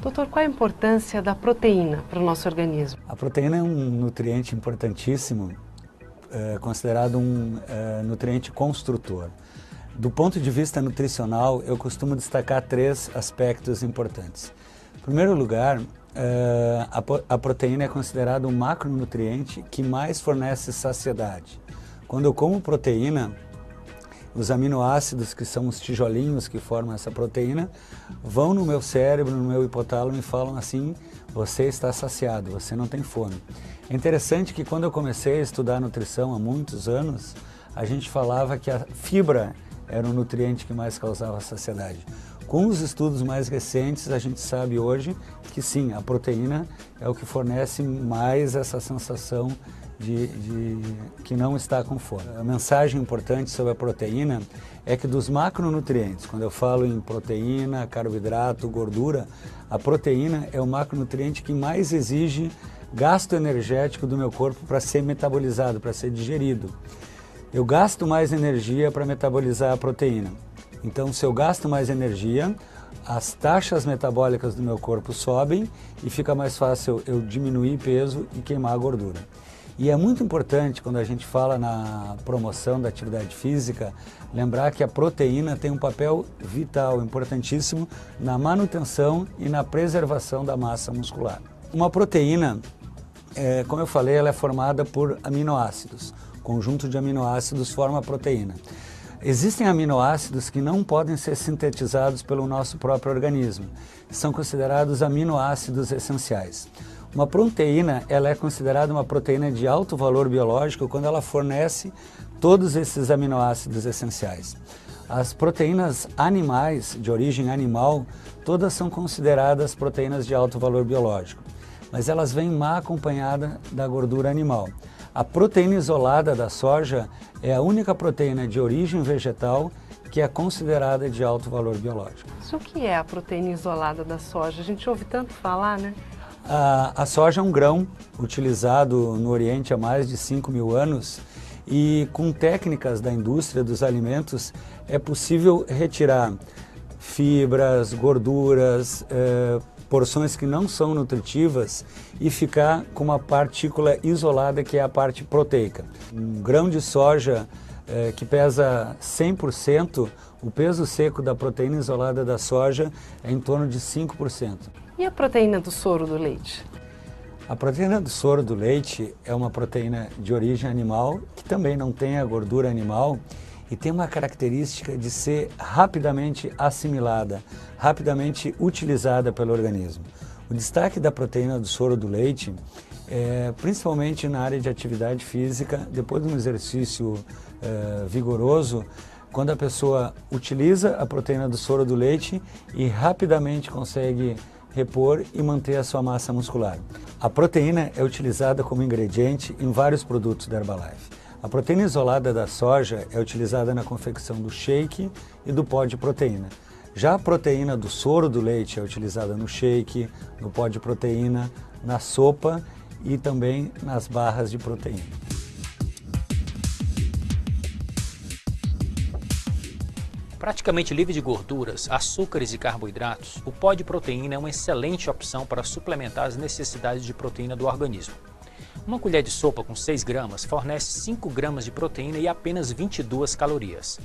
Doutor, qual a importância da proteína para o nosso organismo? A proteína é um nutriente importantíssimo, considerado um nutriente construtor. Do ponto de vista nutricional, eu costumo destacar 3 aspectos importantes. Em primeiro lugar, a proteína é considerada um macronutriente que mais fornece saciedade. Quando eu como proteína, os aminoácidos, que são os tijolinhos que formam essa proteína, vão no meu cérebro, no meu hipotálamo e falam assim: você está saciado, você não tem fome. É interessante que quando eu comecei a estudar nutrição há muitos anos, a gente falava que a fibra era o nutriente que mais causava saciedade. Com os estudos mais recentes, a gente sabe hoje que sim, a proteína é o que fornece mais essa sensação de que não está com fome. A mensagem importante sobre a proteína é que dos macronutrientes, quando eu falo em proteína, carboidrato, gordura, a proteína é o macronutriente que mais exige gasto energético do meu corpo para ser metabolizado, para ser digerido. Eu gasto mais energia para metabolizar a proteína. Então, se eu gasto mais energia, as taxas metabólicas do meu corpo sobem e fica mais fácil eu diminuir peso e queimar a gordura. E é muito importante, quando a gente fala na promoção da atividade física, lembrar que a proteína tem um papel vital, importantíssimo, na manutenção e na preservação da massa muscular. Uma proteína, como eu falei, ela é formada por aminoácidos. O conjunto de aminoácidos forma a proteína. Existem aminoácidos que não podem ser sintetizados pelo nosso próprio organismo. São considerados aminoácidos essenciais. Uma proteína, ela é considerada uma proteína de alto valor biológico quando ela fornece todos esses aminoácidos essenciais. As proteínas animais, de origem animal, todas são consideradas proteínas de alto valor biológico, mas elas vêm mal acompanhadas da gordura animal. A proteína isolada da soja é a única proteína de origem vegetal que é considerada de alto valor biológico. Isso o que é a proteína isolada da soja? A gente ouve tanto falar, né? A soja é um grão utilizado no Oriente há mais de 5.000 anos e com técnicas da indústria dos alimentos é possível retirar fibras, gorduras, porções que não são nutritivas e ficar com uma partícula isolada que é a parte proteica. Um grão de soja que pesa 100%, o peso seco da proteína isolada da soja é em torno de 5%. E a proteína do soro do leite? A proteína do soro do leite é uma proteína de origem animal, que também não tem a gordura animal e tem uma característica de ser rapidamente assimilada, rapidamente utilizada pelo organismo. O destaque da proteína do soro do leite é principalmente na área de atividade física, depois de um exercício vigoroso, quando a pessoa utiliza a proteína do soro do leite e rapidamente consegue repor e manter a sua massa muscular. A proteína é utilizada como ingrediente em vários produtos da Herbalife. A proteína isolada da soja é utilizada na confecção do shake e do pó de proteína. Já a proteína do soro do leite é utilizada no shake, no pó de proteína, na sopa e também nas barras de proteína. Praticamente livre de gorduras, açúcares e carboidratos, o pó de proteína é uma excelente opção para suplementar as necessidades de proteína do organismo. Uma colher de sopa com 6 gramas fornece 5 gramas de proteína e apenas 22 calorias.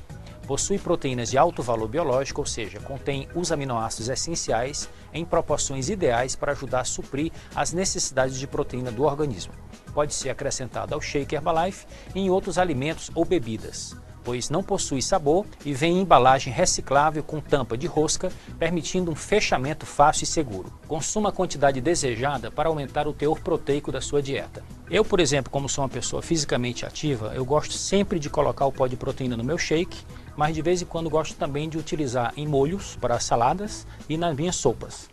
Possui proteínas de alto valor biológico, ou seja, contém os aminoácidos essenciais em proporções ideais para ajudar a suprir as necessidades de proteína do organismo. Pode ser acrescentado ao shake Herbalife e em outros alimentos ou bebidas, pois não possui sabor e vem em embalagem reciclável com tampa de rosca, permitindo um fechamento fácil e seguro. Consuma a quantidade desejada para aumentar o teor proteico da sua dieta. Eu, por exemplo, como sou uma pessoa fisicamente ativa, eu gosto sempre de colocar o pó de proteína no meu shake, mas de vez em quando gosto também de utilizar em molhos para saladas e nas minhas sopas.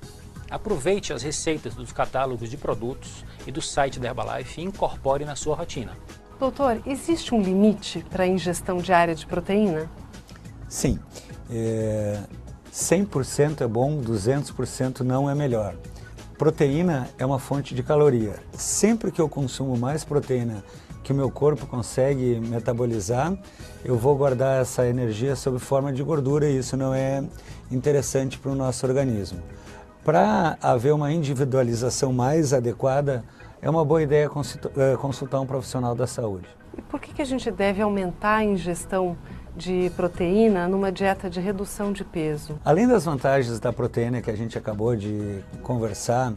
Aproveite as receitas dos catálogos de produtos e do site da Herbalife e incorpore na sua rotina. Doutor, existe um limite para a ingestão diária de proteína? Sim, 100% é bom, 200% não é melhor. Proteína é uma fonte de caloria. Sempre que eu consumo mais proteína que o meu corpo consegue metabolizar, eu vou guardar essa energia sob forma de gordura e isso não é interessante para o nosso organismo. Para haver uma individualização mais adequada, é uma boa ideia consultar um profissional da saúde. E por que a gente deve aumentar a ingestão de proteína numa dieta de redução de peso? Além das vantagens da proteína que a gente acabou de conversar,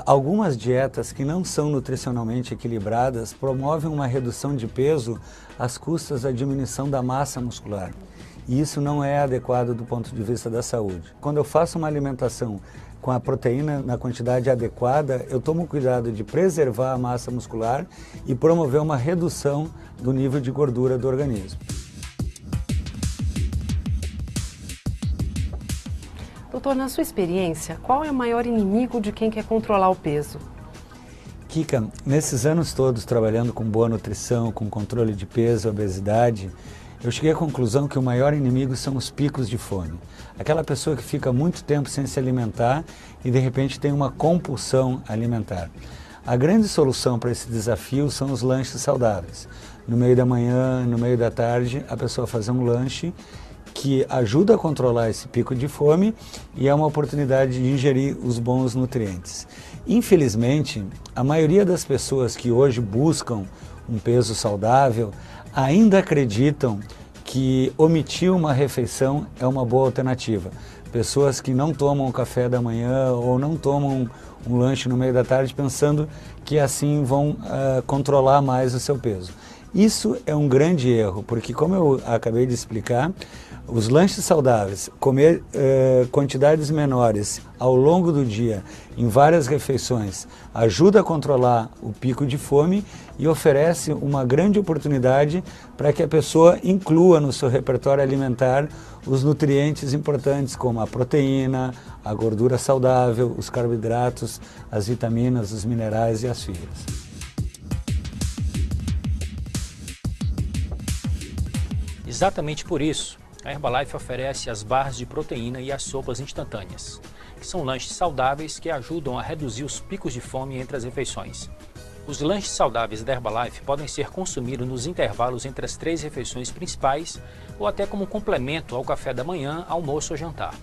algumas dietas que não são nutricionalmente equilibradas promovem uma redução de peso às custas da diminuição da massa muscular. E isso não é adequado do ponto de vista da saúde. Quando eu faço uma alimentação com a proteína na quantidade adequada, eu tomo cuidado de preservar a massa muscular e promover uma redução do nível de gordura do organismo. Doutor, na sua experiência, qual é o maior inimigo de quem quer controlar o peso? Kika, nesses anos todos trabalhando com boa nutrição, com controle de peso, obesidade, eu cheguei à conclusão que o maior inimigo são os picos de fome. Aquela pessoa que fica muito tempo sem se alimentar e de repente tem uma compulsão alimentar. A grande solução para esse desafio são os lanches saudáveis. No meio da manhã, no meio da tarde, a pessoa fazer um lanche que ajuda a controlar esse pico de fome e é uma oportunidade de ingerir os bons nutrientes. Infelizmente, a maioria das pessoas que hoje buscam um peso saudável ainda acreditam que omitir uma refeição é uma boa alternativa. Pessoas que não tomam café da manhã ou não tomam um lanche no meio da tarde pensando que assim vão controlar mais o seu peso. Isso é um grande erro, porque como eu acabei de explicar, os lanches saudáveis, comer quantidades menores ao longo do dia, em várias refeições, ajuda a controlar o pico de fome e oferece uma grande oportunidade para que a pessoa inclua no seu repertório alimentar os nutrientes importantes como a proteína, a gordura saudável, os carboidratos, as vitaminas, os minerais e as fibras. Exatamente por isso, a Herbalife oferece as barras de proteína e as sopas instantâneas, que são lanches saudáveis que ajudam a reduzir os picos de fome entre as refeições. Os lanches saudáveis da Herbalife podem ser consumidos nos intervalos entre as 3 refeições principais ou até como complemento ao café da manhã, almoço ou jantar.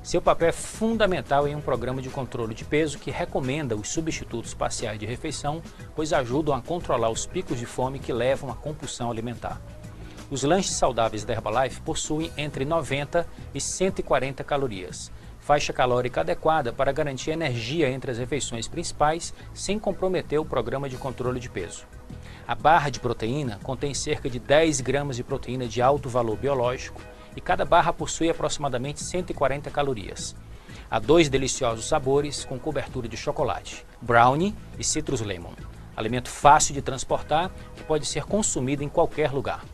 Seu papel é fundamental em um programa de controle de peso que recomenda os substitutos parciais de refeição, pois ajudam a controlar os picos de fome que levam à compulsão alimentar. Os lanches saudáveis da Herbalife possuem entre 90 e 140 calorias, faixa calórica adequada para garantir energia entre as refeições principais sem comprometer o programa de controle de peso. A barra de proteína contém cerca de 10 gramas de proteína de alto valor biológico e cada barra possui aproximadamente 140 calorias. Há 2 deliciosos sabores com cobertura de chocolate, brownie e citrus lemon. Alimento fácil de transportar que pode ser consumido em qualquer lugar.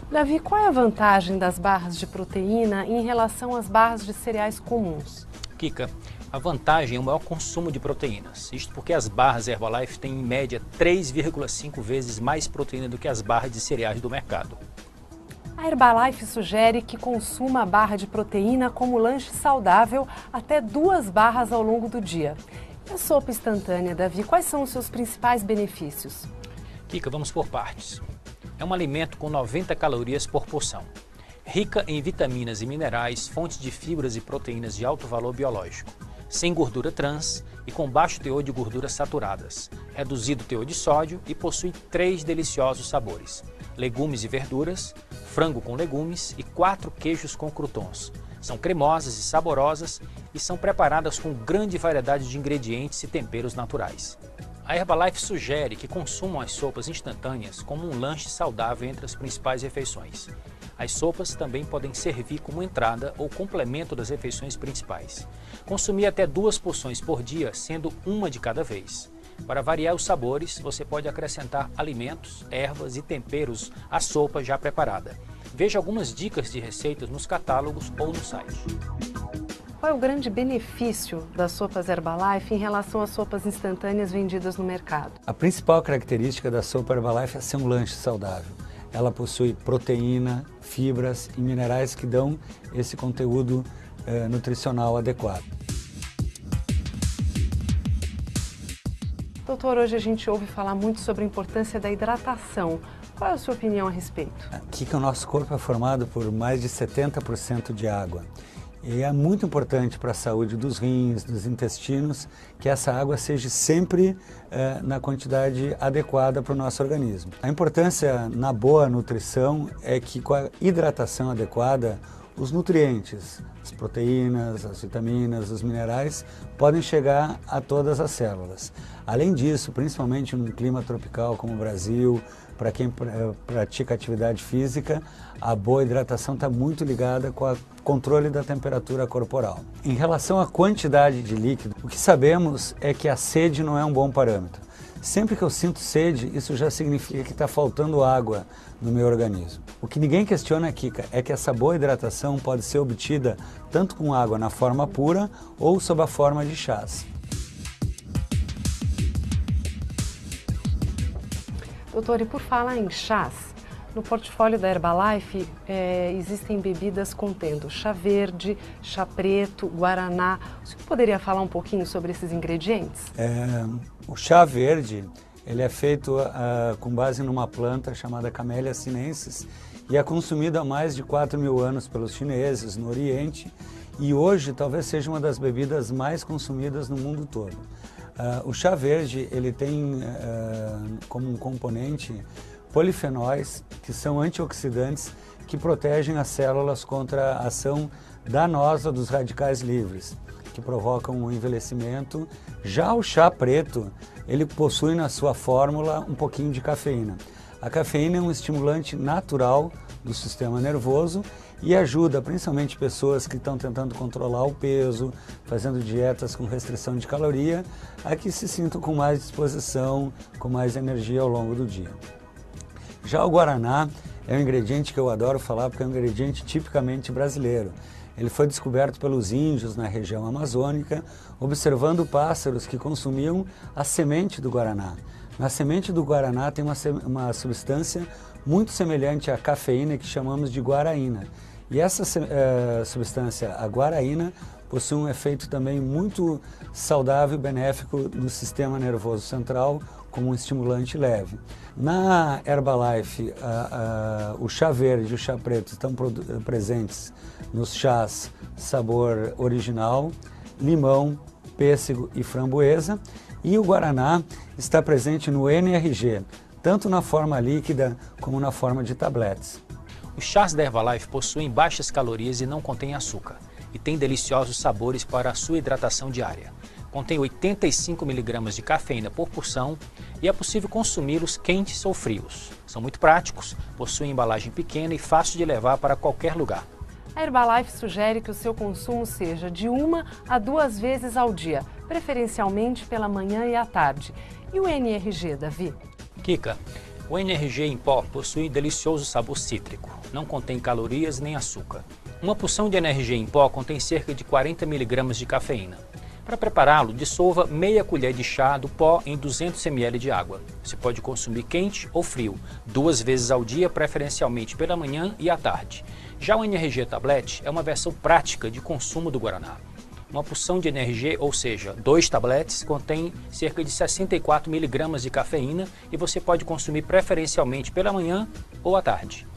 Davi, qual é a vantagem das barras de proteína em relação às barras de cereais comuns? Kika, a vantagem é o maior consumo de proteínas. Isto porque as barras Herbalife têm em média 3,5 vezes mais proteína do que as barras de cereais do mercado. A Herbalife sugere que consuma a barra de proteína como lanche saudável até 2 barras ao longo do dia. E a sopa instantânea, Davi, quais são os seus principais benefícios? Kika, vamos por partes. É um alimento com 90 calorias por porção, rica em vitaminas e minerais, fontes de fibras e proteínas de alto valor biológico, sem gordura trans e com baixo teor de gorduras saturadas, reduzido teor de sódio e possui 3 deliciosos sabores, legumes e verduras, frango com legumes e 4 queijos com croutons. São cremosas e saborosas e são preparadas com grande variedade de ingredientes e temperos naturais. A Herbalife sugere que consumam as sopas instantâneas como um lanche saudável entre as principais refeições. As sopas também podem servir como entrada ou complemento das refeições principais. Consumir até 2 porções por dia, sendo uma de cada vez. Para variar os sabores, você pode acrescentar alimentos, ervas e temperos à sopa já preparada. Veja algumas dicas de receitas nos catálogos ou no site. Qual é o grande benefício das sopas Herbalife em relação às sopas instantâneas vendidas no mercado? A principal característica da sopa Herbalife é ser um lanche saudável. Ela possui proteína, fibras e minerais que dão esse conteúdo nutricional adequado. Doutor, hoje a gente ouve falar muito sobre a importância da hidratação. Qual é a sua opinião a respeito? Aqui que o nosso corpo é formado por mais de 70% de água. E é muito importante para a saúde dos rins, dos intestinos, que essa água seja sempre na quantidade adequada para o nosso organismo. A importância na boa nutrição é que com a hidratação adequada, os nutrientes, as proteínas, as vitaminas, os minerais podem chegar a todas as células. Além disso, principalmente num clima tropical como o Brasil, para quem pratica atividade física, a boa hidratação está muito ligada com o controle da temperatura corporal. Em relação à quantidade de líquido, o que sabemos é que a sede não é um bom parâmetro. Sempre que eu sinto sede, isso já significa que está faltando água no meu organismo. O que ninguém questiona aqui é que essa boa hidratação pode ser obtida tanto com água na forma pura ou sob a forma de chás. Doutor, e por falar em chás, no portfólio da Herbalife existem bebidas contendo chá verde, chá preto, guaraná. O senhor poderia falar um pouquinho sobre esses ingredientes? O chá verde ele é feito com base numa planta chamada Camellia sinensis e é consumido há mais de 4.000 anos pelos chineses no Oriente e hoje talvez seja uma das bebidas mais consumidas no mundo todo. O chá verde ele tem como um componente polifenóis, que são antioxidantes que protegem as células contra a ação danosa dos radicais livres, que provocam o envelhecimento. Já o chá preto, ele possui na sua fórmula um pouquinho de cafeína. A cafeína é um estimulante natural do sistema nervoso e ajuda principalmente pessoas que estão tentando controlar o peso, fazendo dietas com restrição de caloria, a que se sintam com mais disposição, com mais energia ao longo do dia. Já o guaraná é um ingrediente que eu adoro falar porque é um ingrediente tipicamente brasileiro. Ele foi descoberto pelos índios na região amazônica, observando pássaros que consumiam a semente do guaraná. Na semente do guaraná tem uma substância muito semelhante à cafeína que chamamos de guaraína. E essa substância, a guaraína, possui um efeito também muito saudável e benéfico no sistema nervoso central, como um estimulante leve. Na Herbalife, o chá verde e o chá preto estão presentes nos chás sabor original, limão, pêssego e framboesa, e o guaraná está presente no NRG, tanto na forma líquida como na forma de tabletes. Os chás da Herbalife possuem baixas calorias e não contêm açúcar, e têm deliciosos sabores para a sua hidratação diária. Contém 85 mg de cafeína por porção e é possível consumi-los quentes ou frios. São muito práticos, possuem embalagem pequena e fácil de levar para qualquer lugar. A Herbalife sugere que o seu consumo seja de 1 a 2 vezes ao dia, preferencialmente pela manhã e à tarde. E o NRG, Davi? Kika, o NRG em pó possui delicioso sabor cítrico, não contém calorias nem açúcar. Uma porção de NRG em pó contém cerca de 40 mg de cafeína. Para prepará-lo, dissolva meia colher de chá do pó em 200 ml de água. Você pode consumir quente ou frio, 2 vezes ao dia, preferencialmente pela manhã e à tarde. Já o NRG Tablet é uma versão prática de consumo do guaraná. Uma porção de NRG, ou seja, 2 tabletes, contém cerca de 64 mg de cafeína e você pode consumir preferencialmente pela manhã ou à tarde.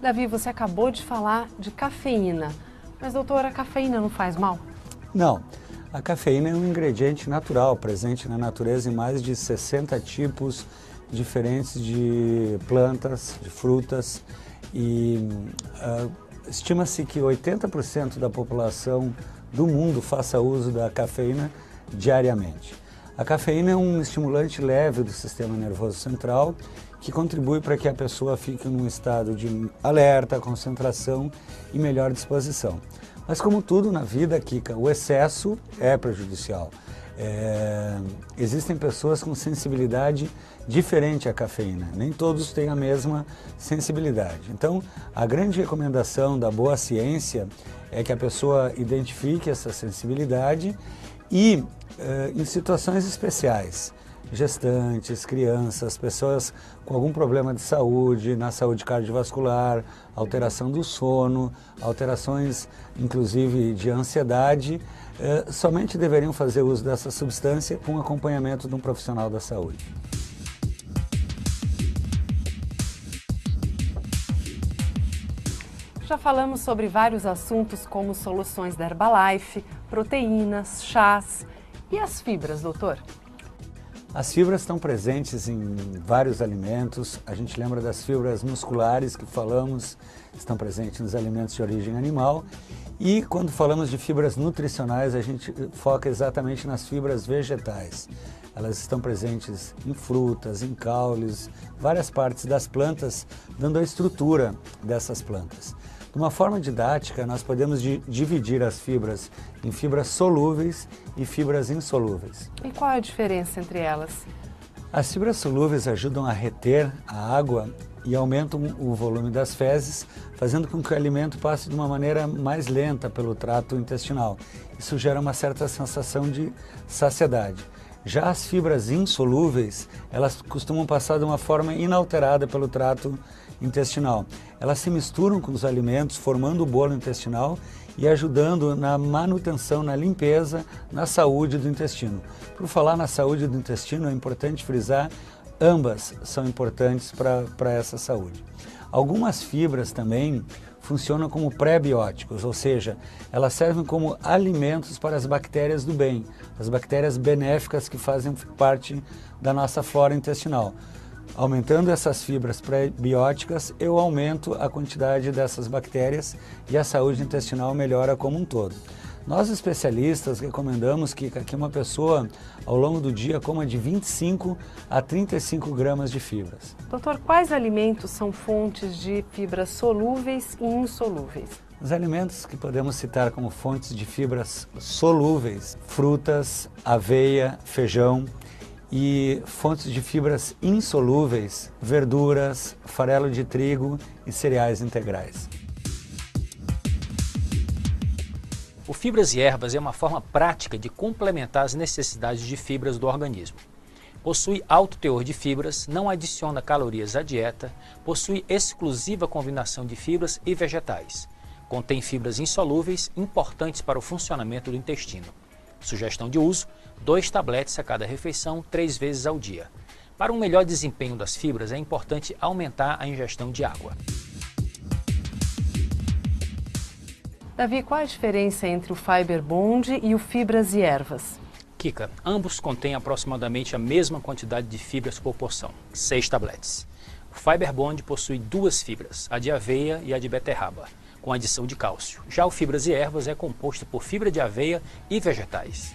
Davi, você acabou de falar de cafeína, mas doutora, a cafeína não faz mal? Não. A cafeína é um ingrediente natural, presente na natureza em mais de 60 tipos diferentes de plantas, de frutas, e estima-se que 80% da população do mundo faça uso da cafeína diariamente. A cafeína é um estimulante leve do sistema nervoso central que contribui para que a pessoa fique num estado de alerta, concentração e melhor disposição. Mas como tudo na vida, Kika, o excesso é prejudicial. Existem pessoas com sensibilidade diferente à cafeína, nem todos têm a mesma sensibilidade. Então, a grande recomendação da boa ciência é que a pessoa identifique essa sensibilidade e, em situações especiais, gestantes, crianças, pessoas com algum problema de saúde, na saúde cardiovascular, alteração do sono, alterações inclusive de ansiedade, somente deveriam fazer uso dessa substância com acompanhamento de um profissional da saúde. Já falamos sobre vários assuntos como soluções da Herbalife, proteínas, chás e as fibras, doutor? As fibras estão presentes em vários alimentos. A gente lembra das fibras musculares que falamos, estão presentes nos alimentos de origem animal. E quando falamos de fibras nutricionais, a gente foca exatamente nas fibras vegetais. Elas estão presentes em frutas, em caules, várias partes das plantas, dando a estrutura dessas plantas. De uma forma didática, nós podemos dividir as fibras em fibras solúveis e fibras insolúveis. E qual é a diferença entre elas? As fibras solúveis ajudam a reter a água e aumentam o volume das fezes, fazendo com que o alimento passe de uma maneira mais lenta pelo trato intestinal. Isso gera uma certa sensação de saciedade. Já as fibras insolúveis, elas costumam passar de uma forma inalterada pelo trato intestinal. Elas se misturam com os alimentos, formando o bolo intestinal e ajudando na manutenção, na limpeza, na saúde do intestino. Por falar na saúde do intestino, é importante frisar, ambas são importantes para essa saúde. Algumas fibras também funcionam como pré-bióticos, ou seja, elas servem como alimentos para as bactérias do bem, as bactérias benéficas que fazem parte da nossa flora intestinal. Aumentando essas fibras pré-bióticas, eu aumento a quantidade dessas bactérias e a saúde intestinal melhora como um todo. Nós especialistas recomendamos que uma pessoa ao longo do dia coma de 25 a 35 gramas de fibras. Doutor, quais alimentos são fontes de fibras solúveis e insolúveis? Os alimentos que podemos citar como fontes de fibras solúveis, frutas, aveia, feijão, e fontes de fibras insolúveis, verduras, farelo de trigo e cereais integrais. O Fibras e Ervas é uma forma prática de complementar as necessidades de fibras do organismo. Possui alto teor de fibras, não adiciona calorias à dieta, possui exclusiva combinação de fibras e vegetais. Contém fibras insolúveis, importantes para o funcionamento do intestino. Sugestão de uso: 2 tabletes a cada refeição, 3 vezes ao dia. Para um melhor desempenho das fibras, é importante aumentar a ingestão de água. Davi, qual a diferença entre o Fiber Bond e o Fibras e Ervas? Kika, ambos contêm aproximadamente a mesma quantidade de fibras por porção, 6 tabletes. O Fiber Bond possui 2 fibras, a de aveia e a de beterraba, com adição de cálcio. Já o Fibras e Ervas é composto por fibra de aveia e vegetais.